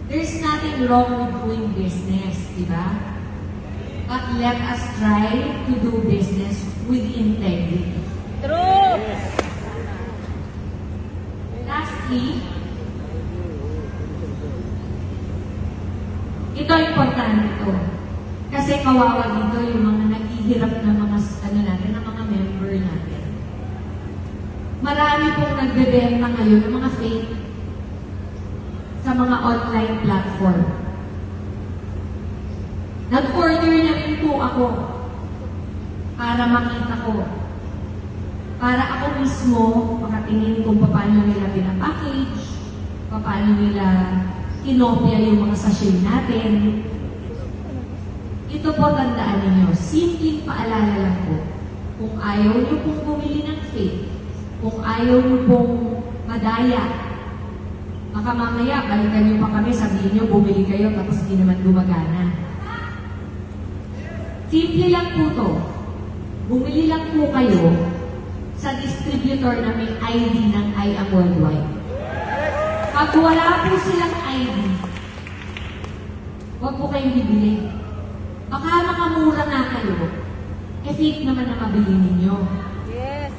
There's nothing wrong with doing business, di ba? But let us try to do business with integrity. True! Lastly, ito importante ito. Kasi kawawa dito yung mga naghihirap na mga, natin, na mga member natin. Marami pong nagbebenta ngayon ng mga fake sa mga online platform. Nag-order na rin po ako para makita ko. Para ako mismo makatingin kung paano nila pinapackage, paano nila kinopya yung mga sachet natin. Ito po, tandaan ninyo, simpleng paalala lang po. Kung ayaw nyo pong bumili ng fake, kung ayaw nyo pong madaya, baka mamaya, balikan nyo pa kami, sabihin nyo, bumili kayo, tapos hindi naman gumagana. Simple lang po to. Bumili lang po kayo sa distributor na may ID ng I Am Worldwide. Pag wala po silang ID, huwag po kayong bibili. Baka makamura nga kayo, fake naman na mabili ninyo. Yes.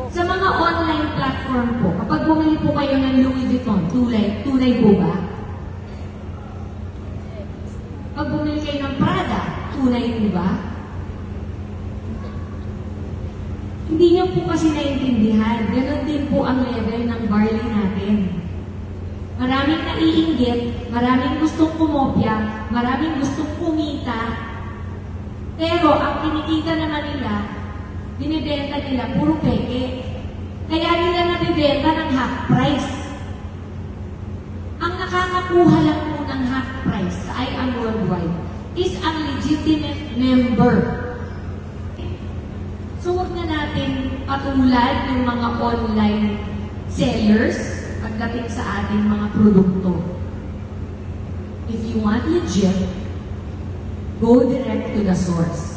Sa mga online platform po, kapag bumili po kayo ng Louis Vuitton, tunay po ba? Pag bumili kayo ng Prada, tunay po ba? Hindi niyo po kasi naiintindihan. Ganon din po ang level ng barley natin. Maraming naiinggit, maraming gustong kumopya, maraming gustong kumita, pero ang kinikita naman nila, binibenta nila puro peke. Kaya nila nabibenta ng half price. Ang nakakakuha lang po ng half price sa I Am Worldwide is ang legitimate member. So huwag na natin patulad yung mga online sellers pagdating sa ating mga produkto. If you want legit, go direct to the source.